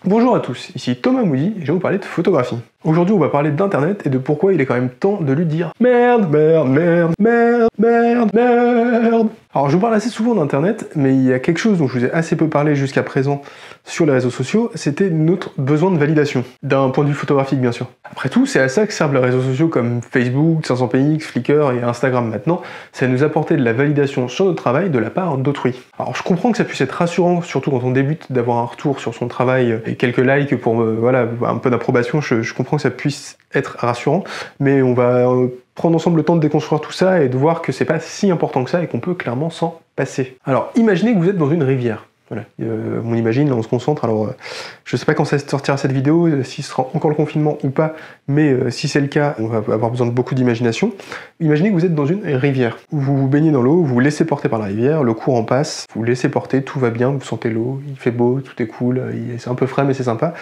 Bonjour à tous, ici Thomas Moody et je vais vous parler de photographie. Aujourd'hui on va parler d'internet et de pourquoi il est quand même temps de lui dire merde, merde, merde, merde, merde, merde. Alors je vous parle assez souvent d'internet, mais il y a quelque chose dont je vous ai assez peu parlé jusqu'à présent sur les réseaux sociaux, c'était notre besoin de validation, d'un point de vue photographique bien sûr. Après tout, c'est à ça que servent les réseaux sociaux comme Facebook, 500px, Flickr et Instagram maintenant, c'est à nous apporter de la validation sur notre travail de la part d'autrui. Alors je comprends que ça puisse être rassurant, surtout quand on débute, d'avoir un retour sur son travail et quelques likes pour voilà, un peu d'approbation, je comprends que ça puisse être rassurant, mais on va prendre ensemble le temps de déconstruire tout ça et de voir que c'est pas si important que ça et qu'on peut clairement s'en passer. Alors imaginez que vous êtes dans une rivière. Voilà, on imagine, là on se concentre, alors je sais pas quand ça sortira cette vidéo, si ce sera encore le confinement ou pas, mais si c'est le cas, on va avoir besoin de beaucoup d'imagination. Imaginez que vous êtes dans une rivière, vous vous baignez dans l'eau, vous vous laissez porter par la rivière, le courant passe, vous vous laissez porter, tout va bien, vous sentez l'eau, il fait beau, tout est cool, c'est un peu frais mais c'est sympa.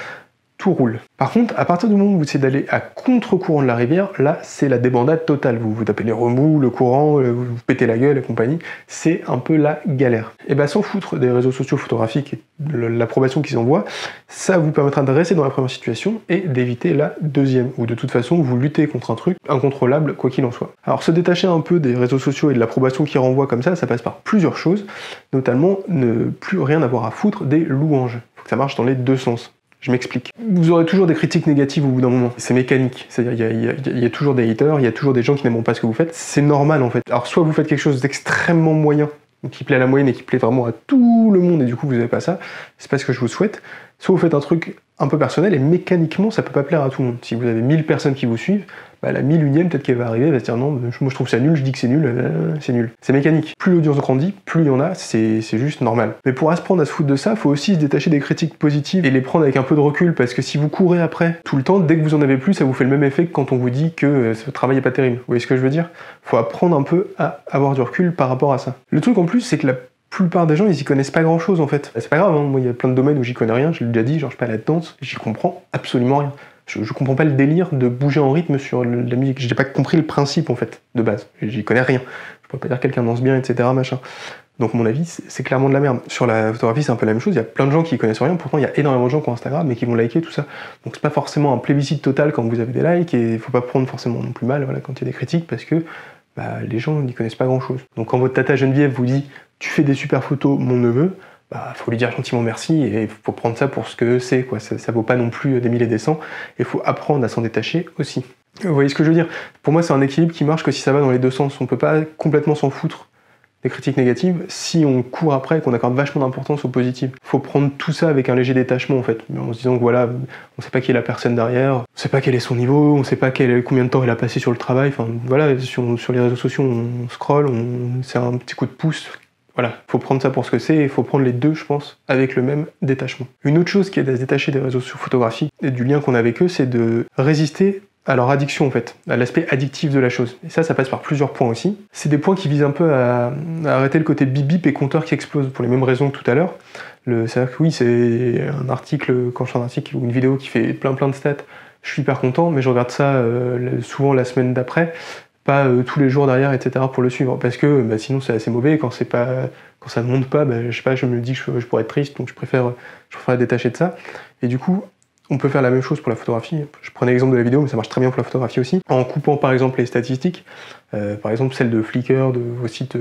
Tout roule. Par contre, à partir du moment où vous essayez d'aller à contre-courant de la rivière, là, c'est la débandade totale. Vous tapez les remous, le courant, vous pétez la gueule et compagnie. C'est un peu la galère. Et bah, sans foutre des réseaux sociaux photographiques et de l'approbation qu'ils envoient, ça vous permettra de rester dans la première situation et d'éviter la deuxième. Ou de toute façon, vous luttez contre un truc incontrôlable, quoi qu'il en soit. Alors, se détacher un peu des réseaux sociaux et de l'approbation qu'ils renvoient comme ça passe par plusieurs choses, notamment ne plus rien avoir à foutre des louanges. Il faut que ça marche dans les deux sens. Je m'explique. Vous aurez toujours des critiques négatives au bout d'un moment. C'est mécanique. C'est-à-dire, il y a toujours des haters, il y a toujours des gens qui n'aiment pas ce que vous faites. C'est normal, en fait. Alors, soit vous faites quelque chose d'extrêmement moyen, qui plaît à la moyenne et qui plaît vraiment à tout le monde, et du coup, vous n'avez pas ça. C'est pas ce que je vous souhaite. Soit vous faites un truc un peu personnel, et mécaniquement, ça peut pas plaire à tout le monde. Si vous avez 1000 personnes qui vous suivent, bah, la 1001ème, peut-être qu'elle va arriver, elle va se dire non, moi je trouve ça nul, je dis que c'est nul, c'est nul. C'est mécanique. Plus l'audience grandit, plus il y en a, c'est juste normal. Mais pour apprendre à se foutre de ça, faut aussi se détacher des critiques positives et les prendre avec un peu de recul, parce que si vous courez après tout le temps, dès que vous en avez plus, ça vous fait le même effet que quand on vous dit que ce travail est pas terrible. Vous voyez ce que je veux dire? Faut apprendre un peu à avoir du recul par rapport à ça. Le truc en plus, c'est que la plupart des gens, ils y connaissent pas grand chose en fait. C'est pas grave, hein. Moi il y a plein de domaines où j'y connais rien, je l'ai déjà dit, genre je sais pas, la danse, j'y comprends absolument rien. Je comprends pas le délire de bouger en rythme sur la musique, j'ai pas compris le principe en fait, de base, j'y connais rien. Je pourrais pas dire que quelqu'un danse bien, etc. machin. Donc à mon avis, c'est clairement de la merde. Sur la photographie, c'est un peu la même chose, il y a plein de gens qui y connaissent rien, pourtant il y a énormément de gens qui ont Instagram mais qui vont liker tout ça. Donc c'est pas forcément un plébiscite total quand vous avez des likes, et il faut pas prendre forcément non plus mal voilà, quand il y a des critiques, parce que bah, les gens n'y connaissent pas grand chose. Donc quand votre tata Geneviève vous dit « tu fais des super photos, mon neveu », bah faut lui dire gentiment merci, et il faut prendre ça pour ce que c'est, quoi. Ça vaut pas non plus des mille et des cents, et il faut apprendre à s'en détacher aussi. Vous voyez ce que je veux dire? Pour moi c'est un équilibre qui marche que si ça va dans les deux sens. On peut pas complètement s'en foutre des critiques négatives si on court après et qu'on accorde vachement d'importance aux positives. Faut prendre tout ça avec un léger détachement en fait, en se disant que voilà, on sait pas qui est la personne derrière, on sait pas quel est son niveau, on sait pas combien de temps elle a passé sur le travail, enfin voilà, sur les réseaux sociaux on scrolle, c'est un petit coup de pouce. Voilà, faut prendre ça pour ce que c'est, et il faut prendre les deux, je pense, avec le même détachement. Une autre chose qui aide à se détacher des réseaux sociaux photographiques et du lien qu'on a avec eux, c'est de résister à leur addiction en fait, à l'aspect addictif de la chose. Et ça passe par plusieurs points aussi. C'est des points qui visent un peu à arrêter le côté bip bip et compteur qui explose, pour les mêmes raisons que tout à l'heure. C'est-à-dire que oui, c'est un article, quand je fais un article ou une vidéo qui fait plein de stats, je suis hyper content, mais je regarde ça souvent la semaine d'après, pas tous les jours derrière, etc. pour le suivre, parce que bah, sinon c'est assez mauvais, et quand ça ne monte pas, bah, je sais pas, je me dis que je pourrais être triste, donc je préfère détacher de ça. Et du coup, on peut faire la même chose pour la photographie. Je prenais l'exemple de la vidéo, mais ça marche très bien pour la photographie aussi, en coupant par exemple les statistiques, par exemple celles de Flickr, de vos sites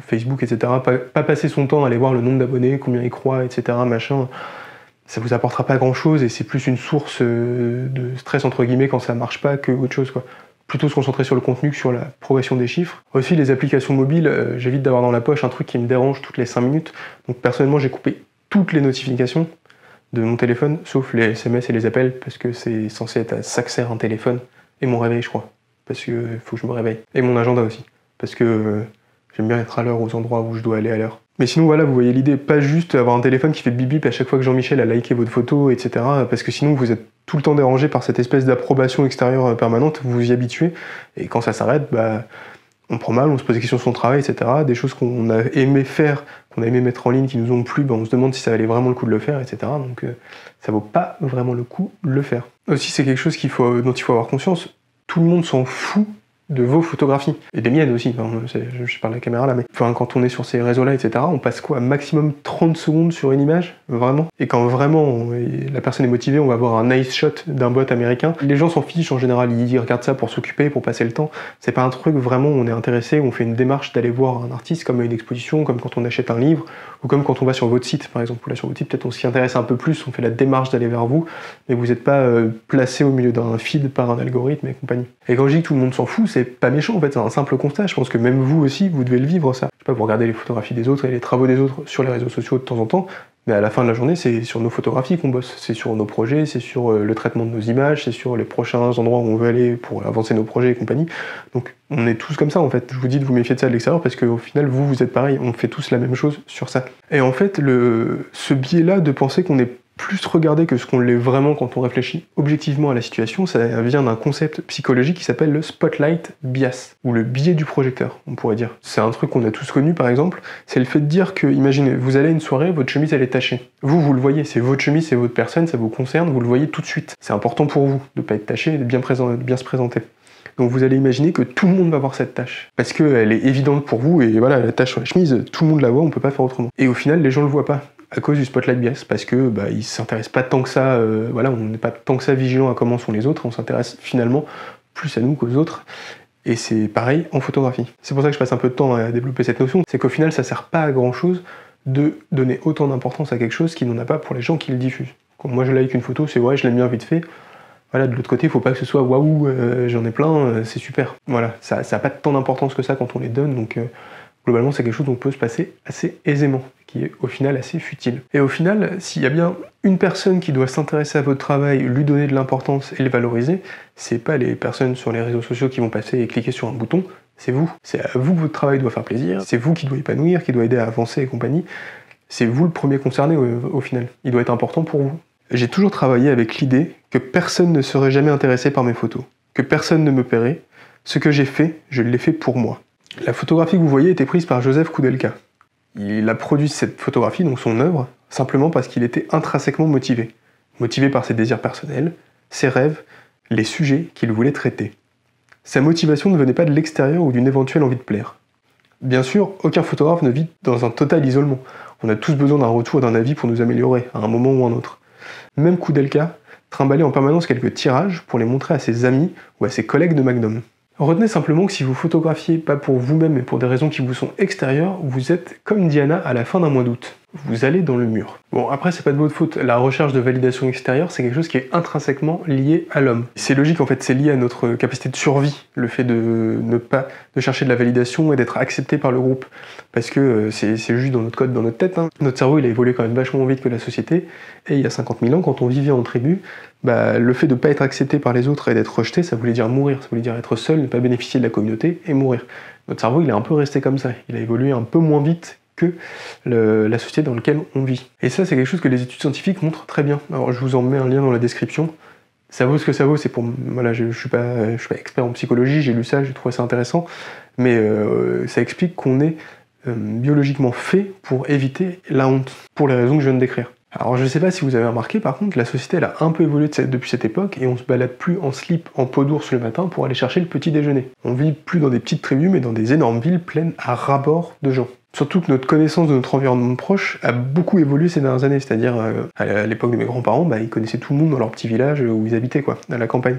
Facebook, etc. Pas passer son temps à aller voir le nombre d'abonnés, combien ils croient, etc. machin. Ça vous apportera pas grand chose, et c'est plus une source de stress entre guillemets quand ça marche pas que autre chose, quoi. Plutôt se concentrer sur le contenu que sur la progression des chiffres. Aussi les applications mobiles, j'évite d'avoir dans la poche un truc qui me dérange toutes les 5 minutes. Donc personnellement j'ai coupé toutes les notifications de mon téléphone, sauf les SMS et les appels, parce que c'est censé être ça que sert un téléphone, et mon réveil je crois, parce que faut que je me réveille. Et mon agenda aussi, parce que j'aime bien être à l'heure aux endroits où je dois aller à l'heure. Mais sinon voilà, vous voyez l'idée, pas juste avoir un téléphone qui fait bip bip à chaque fois que Jean-Michel a liké votre photo, etc. Parce que sinon vous êtes tout le temps dérangé par cette espèce d'approbation extérieure permanente, vous vous y habituez, et quand ça s'arrête, bah, on prend mal, on se pose des questions sur son travail, etc. Des choses qu'on a aimé faire, qu'on a aimé mettre en ligne, qui nous ont plu, bah, on se demande si ça valait vraiment le coup de le faire, etc. Donc ça vaut pas vraiment le coup de le faire. Aussi c'est quelque chose dont il faut avoir conscience, tout le monde s'en fout de vos photographies, et des miennes aussi, enfin, je parle de la caméra là, mais enfin, quand on est sur ces réseaux-là, etc., on passe quoi, maximum 30 secondes sur une image, vraiment. Et quand vraiment la personne est motivée, on va avoir un nice shot d'un bot américain. Les gens s'en fichent en général, ils regardent ça pour s'occuper, pour passer le temps. C'est pas un truc vraiment où on est intéressé, où on fait une démarche d'aller voir un artiste, comme à une exposition, comme quand on achète un livre, ou comme quand on va sur votre site, par exemple. Là, sur votre site, peut-être on s'y intéresse un peu plus, on fait la démarche d'aller vers vous, mais vous n'êtes pas placé au milieu d'un feed par un algorithme et compagnie. Et quand je dis que tout le monde s'en fout, c'est pas méchant en fait, c'est un simple constat. Je pense que même vous aussi, vous devez le vivre ça. Je sais pas, vous regardez les photographies des autres et les travaux des autres sur les réseaux sociaux de temps en temps, mais à la fin de la journée, c'est sur nos photographies qu'on bosse, c'est sur nos projets, c'est sur le traitement de nos images, c'est sur les prochains endroits où on veut aller pour avancer nos projets et compagnie. Donc on est tous comme ça en fait. Je vous dis de vous méfier de ça de l'extérieur parce qu'au final, vous êtes pareil, on fait tous la même chose sur ça. Et en fait, ce biais-là de penser qu'on est plus regardé que ce qu'on l'est vraiment quand on réfléchit objectivement à la situation, ça vient d'un concept psychologique qui s'appelle le spotlight bias, ou le biais du projecteur, on pourrait dire. C'est un truc qu'on a tous connu par exemple, c'est le fait de dire que, imaginez, vous allez à une soirée, votre chemise elle est tachée. Vous le voyez, c'est votre chemise, c'est votre personne, ça vous concerne, vous le voyez tout de suite. C'est important pour vous de ne pas être taché et de bien se présenter. Donc vous allez imaginer que tout le monde va voir cette tâche. Parce qu'elle est évidente pour vous, et voilà, la tâche sur la chemise, tout le monde la voit, on peut pas faire autrement. Et au final, les gens le voient pas, à cause du spotlight bias, parce que ils s'intéressent pas tant que ça, voilà, on n'est pas tant que ça vigilant à comment sont les autres, on s'intéresse finalement plus à nous qu'aux autres. Et c'est pareil en photographie. C'est pour ça que je passe un peu de temps à développer cette notion, c'est qu'au final, ça sert pas à grand chose de donner autant d'importance à quelque chose qui n'en a pas pour les gens qui le diffusent. Quand moi je like une photo, c'est ouais, je l'aime bien vite fait. Voilà, de l'autre côté, il faut pas que ce soit waouh, j'en ai plein, c'est super. Voilà, ça a pas tant d'importance que ça quand on les donne, donc globalement c'est quelque chose dont on peut se passer assez aisément, qui est au final assez futile. Et au final, s'il y a bien une personne qui doit s'intéresser à votre travail, lui donner de l'importance et le valoriser, c'est pas les personnes sur les réseaux sociaux qui vont passer et cliquer sur un bouton, c'est vous. C'est à vous que votre travail doit faire plaisir, c'est vous qui doit épanouir, qui doit aider à avancer et compagnie. C'est vous le premier concerné au final. Il doit être important pour vous. J'ai toujours travaillé avec l'idée que personne ne serait jamais intéressé par mes photos, que personne ne me paierait. Ce que j'ai fait, je l'ai fait pour moi. La photographie que vous voyez était prise par Joseph Koudelka. Il a produit cette photographie, donc son œuvre, simplement parce qu'il était intrinsèquement motivé. Motivé par ses désirs personnels, ses rêves, les sujets qu'il voulait traiter. Sa motivation ne venait pas de l'extérieur ou d'une éventuelle envie de plaire. Bien sûr, aucun photographe ne vit dans un total isolement. On a tous besoin d'un retour d'un avis pour nous améliorer, à un moment ou à un autre. Même Koudelka trimballait en permanence quelques tirages pour les montrer à ses amis ou à ses collègues de Magnum. Retenez simplement que si vous photographiez pas pour vous-même mais pour des raisons qui vous sont extérieures, vous êtes comme Diana à la fin d'un mois d'août. Vous allez dans le mur. Bon, après, c'est pas de votre faute. La recherche de validation extérieure, c'est quelque chose qui est intrinsèquement lié à l'homme. C'est logique, en fait, c'est lié à notre capacité de survie, le fait de chercher de la validation et d'être accepté par le groupe. Parce que c'est juste dans notre code, dans notre tête. Hein. Notre cerveau, il a évolué quand même vachement vite que la société. Et il y a 50 000 ans, quand on vivait en tribu, le fait de ne pas être accepté par les autres et d'être rejeté, ça voulait dire mourir. Ça voulait dire être seul, ne pas bénéficier de la communauté et mourir. Notre cerveau, il est un peu resté comme ça. Il a évolué un peu moins vite que la société dans laquelle on vit. Et ça, c'est quelque chose que les études scientifiques montrent très bien. Alors, je vous en mets un lien dans la description. Ça vaut ce que ça vaut, c'est pour... Voilà, je suis pas expert en psychologie, j'ai lu ça, j'ai trouvé ça intéressant, mais ça explique qu'on est biologiquement fait pour éviter la honte, pour les raisons que je viens de décrire. Alors je sais pas si vous avez remarqué, par contre, la société elle a un peu évolué depuis cette époque et on se balade plus en slip, en peau d'ours le matin pour aller chercher le petit déjeuner. On vit plus dans des petites tribus mais dans des énormes villes pleines à ras-bord de gens. Surtout que notre connaissance de notre environnement proche a beaucoup évolué ces dernières années, c'est-à-dire à l'époque de mes grands-parents, ils connaissaient tout le monde dans leur petit village où ils habitaient, quoi, à la campagne.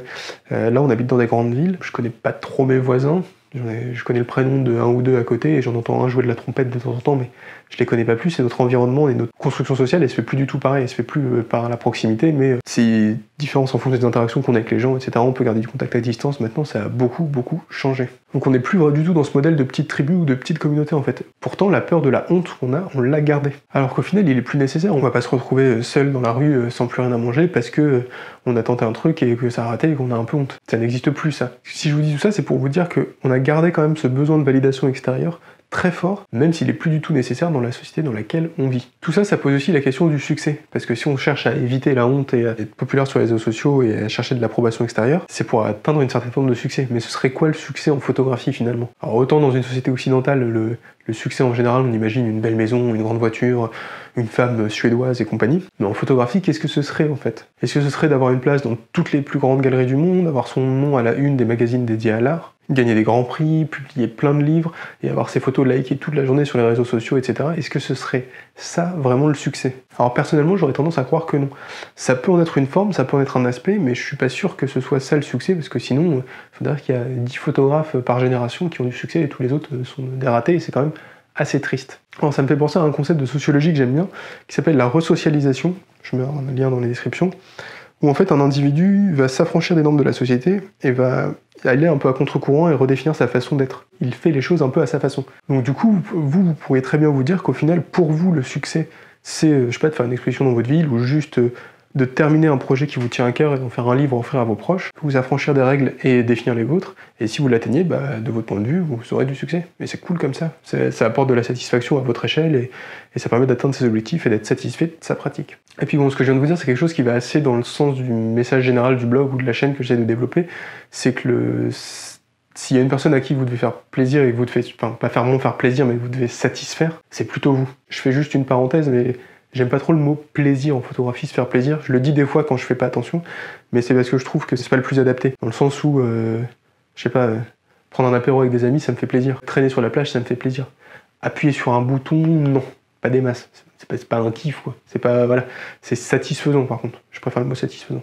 Là on habite dans des grandes villes, je connais pas trop mes voisins, je connais le prénom de un ou deux à côté et j'en entends un jouer de la trompette de temps en temps, mais je les connais pas plus, et notre environnement et notre construction sociale, elle se fait plus du tout pareil, elle se fait plus par la proximité, mais c'est différent en fonction des interactions qu'on a avec les gens, etc. On peut garder du contact à distance, maintenant ça a beaucoup changé. Donc on n'est plus du tout dans ce modèle de petite tribu ou de petite communauté en fait. Pourtant la peur de la honte qu'on a, on l'a gardée. Alors qu'au final il est plus nécessaire, on va pas se retrouver seul dans la rue sans plus rien à manger parce que on a tenté un truc et que ça a raté et qu'on a un peu honte. Ça n'existe plus ça. Si je vous dis tout ça, c'est pour vous dire qu'on a gardé quand même ce besoin de validation extérieure très fort, même s'il est plus du tout nécessaire dans la société dans laquelle on vit. Tout ça, ça pose aussi la question du succès, parce que si on cherche à éviter la honte et à être populaire sur les réseaux sociaux et à chercher de l'approbation extérieure, c'est pour atteindre une certaine forme de succès. Mais ce serait quoi le succès en photographie finalement? Alors autant dans une société occidentale, le succès en général, on imagine une belle maison, une grande voiture, une femme suédoise et compagnie. Mais en photographie, qu'est-ce que ce serait en fait? Est-ce que ce serait d'avoir une place dans toutes les plus grandes galeries du monde, avoir son nom à la une des magazines dédiés à l'art? gagner des grands prix, publier plein de livres et avoir ses photos likées toute la journée sur les réseaux sociaux, etc. Est-ce que ce serait ça vraiment le succès? Alors personnellement, j'aurais tendance à croire que non. Ça peut en être une forme, ça peut en être un aspect, mais je suis pas sûr que ce soit ça le succès, parce que sinon, il faudrait qu'il y a 10 photographes par génération qui ont du succès et tous les autres sont des ratés, et c'est quand même assez triste. Alors ça me fait penser à un concept de sociologie que j'aime bien, qui s'appelle la resocialisation, je mets un lien dans les descriptions, où en fait un individu va s'affranchir des normes de la société et va aller un peu à contre-courant et redéfinir sa façon d'être. Il fait les choses un peu à sa façon. Donc du coup, vous pourriez très bien vous dire qu'au final, pour vous, le succès, c'est, je sais pas, de faire une exposition dans votre ville, ou juste de terminer un projet qui vous tient à cœur et d'en faire un livre à offrir à vos proches, vous affranchir des règles et définir les vôtres, et si vous l'atteignez, de votre point de vue, vous aurez du succès. Et c'est cool comme ça. Ça apporte de la satisfaction à votre échelle, et ça permet d'atteindre ses objectifs et d'être satisfait de sa pratique. Et puis bon, ce que je viens de vous dire, c'est quelque chose qui va assez dans le sens du message général du blog ou de la chaîne que j'essaie de développer, c'est que s'il y a une personne à qui vous devez faire plaisir et que vous devez, enfin pas vraiment faire plaisir, mais vous devez satisfaire, c'est plutôt vous. Je fais juste une parenthèse, mais j'aime pas trop le mot plaisir en photographie, se faire plaisir. Je le dis des fois quand je fais pas attention, mais c'est parce que je trouve que c'est pas le plus adapté. Dans le sens où, je sais pas, prendre un apéro avec des amis, ça me fait plaisir. Traîner sur la plage, ça me fait plaisir. Appuyer sur un bouton, non, pas des masses. C'est pas un kiff, quoi. C'est pas, voilà, c'est satisfaisant par contre. Je préfère le mot satisfaisant.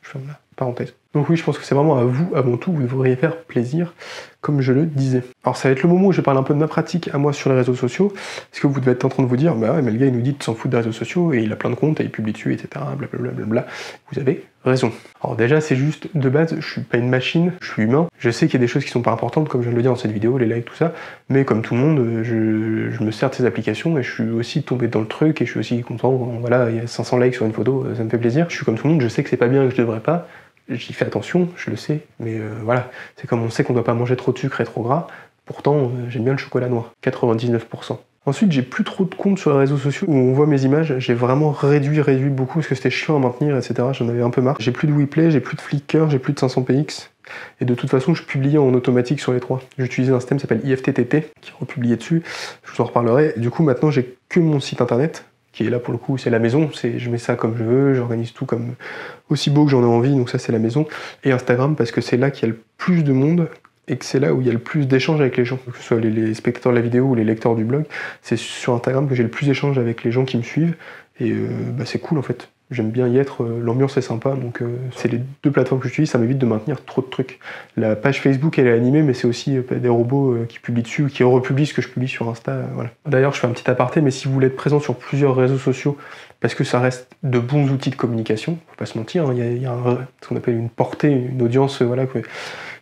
Je ferme la parenthèse. Donc oui, je pense que c'est vraiment à vous, avant tout, vous devriez faire plaisir, comme je le disais. Alors ça va être le moment où je parle un peu de ma pratique à moi sur les réseaux sociaux, parce que vous devez être en train de vous dire, bah ouais, mais le gars il nous dit de s'en foutre des réseaux sociaux, et il a plein de comptes, et il publie dessus, etc. Blablabla. Vous avez raison. Alors déjà, c'est juste, de base, je suis pas une machine, je suis humain. Je sais qu'il y a des choses qui sont pas importantes, comme je viens de le dire dans cette vidéo, les likes, tout ça, mais comme tout le monde, je me sers de ces applications, et je suis aussi tombé dans le truc, et je suis aussi content, voilà, il y a 500 likes sur une photo, ça me fait plaisir. Je suis comme tout le monde, je sais que c'est pas bien et que je devrais pas, j'y fais attention, je le sais, mais voilà, c'est comme on sait qu'on doit pas manger trop de sucre et trop gras, pourtant j'aime bien le chocolat noir, 99%. Ensuite, j'ai plus trop de comptes sur les réseaux sociaux où on voit mes images, j'ai vraiment réduit beaucoup parce que c'était chiant à maintenir, etc. J'en avais un peu marre. J'ai plus de WePlay, j'ai plus de Flickr, j'ai plus de 500px, et de toute façon, je publiais en automatique sur les trois. J'utilisais un système qui s'appelle IFTTT, qui est republié dessus, je vous en reparlerai. Du coup, maintenant, j'ai que mon site internet, qui est là pour le coup, c'est la maison, je mets ça comme je veux, j'organise tout comme aussi beau que j'en ai envie, donc ça c'est la maison. Et Instagram, parce que c'est là qu'il y a le plus de monde, et que c'est là où il y a le plus d'échanges avec les gens, que ce soit les spectateurs de la vidéo ou les lecteurs du blog, c'est sur Instagram que j'ai le plus d'échanges avec les gens qui me suivent, et c'est cool en fait. J'aime bien y être, l'ambiance est sympa, donc c'est les deux plateformes que j'utilise, ça m'évite de maintenir trop de trucs. La page Facebook, elle est animée, mais c'est aussi des robots qui publient dessus, qui republient ce que je publie sur Insta, voilà. D'ailleurs, je fais un petit aparté, mais si vous voulez être présent sur plusieurs réseaux sociaux, parce que ça reste de bons outils de communication, faut pas se mentir, hein, il y a ce qu'on appelle une portée, une audience, voilà,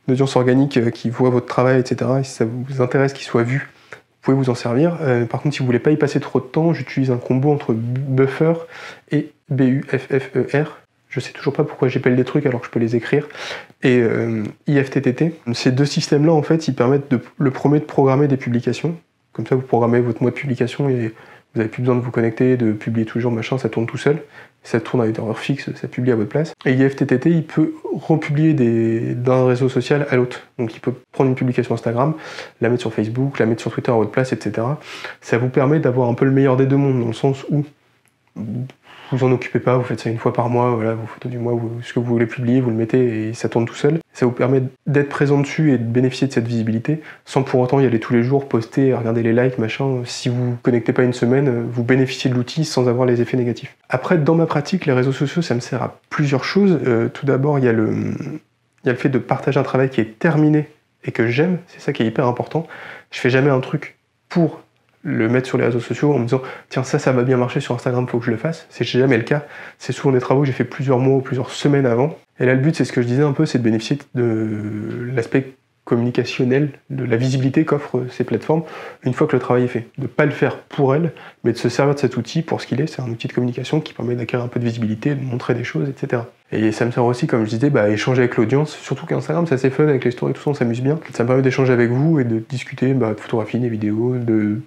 une audience organique qui voit votre travail, etc. Et si ça vous intéresse qu'il soit vu, vous pouvez vous en servir. Par contre, si vous voulez pas y passer trop de temps, j'utilise un combo entre Buffer et BUFFER. Je sais toujours pas pourquoi j'appelle des trucs alors que je peux les écrire. Et IFTTT. Ces deux systèmes-là, en fait, ils permettent le premier de programmer des publications. Comme ça, vous programmez votre mois de publication et vous n'avez plus besoin de vous connecter, de publier tous les jours, machin, ça tourne tout seul. Ça tourne à une heure fixe, ça publie à votre place. Et IFTTT, il peut republier d'un réseau social à l'autre. Donc il peut prendre une publication Instagram, la mettre sur Facebook, la mettre sur Twitter à votre place, etc. Ça vous permet d'avoir un peu le meilleur des deux mondes, dans le sens où vous en occupez pas, vous faites ça une fois par mois, voilà, vos photos du mois, ce que vous voulez publier, vous le mettez et ça tourne tout seul. Ça vous permet d'être présent dessus et de bénéficier de cette visibilité, sans pour autant y aller tous les jours, poster, regarder les likes, machin. Si vous vous connectez pas une semaine, vous bénéficiez de l'outil sans avoir les effets négatifs. Après, dans ma pratique, les réseaux sociaux, ça me sert à plusieurs choses. Tout d'abord, il y a le fait de partager un travail qui est terminé et que j'aime, c'est ça qui est hyper important. Je fais jamais un truc pour le mettre sur les réseaux sociaux en me disant tiens ça va bien marcher sur Instagram, faut que je le fasse. C'est jamais le cas, c'est souvent des travaux que j'ai fait plusieurs mois ou plusieurs semaines avant, et là le but c'est ce que je disais un peu, c'est de bénéficier de l'aspect communicationnel, de la visibilité qu'offrent ces plateformes une fois que le travail est fait. De pas le faire pour elles, mais de se servir de cet outil pour ce qu'il est, c'est un outil de communication qui permet d'acquérir un peu de visibilité, de montrer des choses, etc. Et ça me sert aussi, comme je disais, à échanger avec l'audience, surtout qu'Instagram c'est assez fun avec les stories, tout ça on s'amuse bien. Ça me permet d'échanger avec vous et de discuter de photographie, des vidéos, de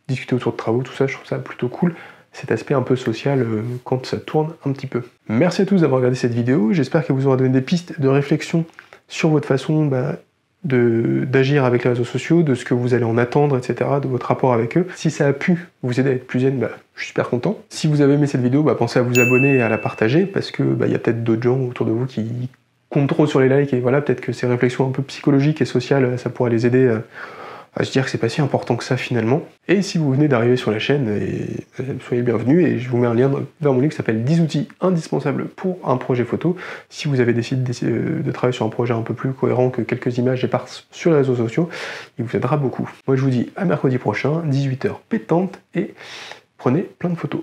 discuter autour de travaux, tout ça, je trouve ça plutôt cool, cet aspect un peu social quand ça tourne un petit peu. Merci à tous d'avoir regardé cette vidéo, j'espère qu'elle vous aura donné des pistes de réflexion sur votre façon d'agir avec les réseaux sociaux, de ce que vous allez en attendre, etc., de votre rapport avec eux. Si ça a pu vous aider à être plus zen, je suis super content. Si vous avez aimé cette vidéo, pensez à vous abonner et à la partager, parce que y a peut-être d'autres gens autour de vous qui comptent trop sur les likes, et voilà, peut-être que ces réflexions un peu psychologiques et sociales, ça pourrait les aider à se dire que c'est pas si important que ça finalement. Et si vous venez d'arriver sur la chaîne, soyez bienvenus, et je vous mets un lien vers mon livre qui s'appelle 10 outils indispensables pour un projet photo. Si vous avez décidé de travailler sur un projet un peu plus cohérent que quelques images éparses sur les réseaux sociaux, il vous aidera beaucoup. Moi je vous dis à mercredi prochain, 18h pétante, et prenez plein de photos.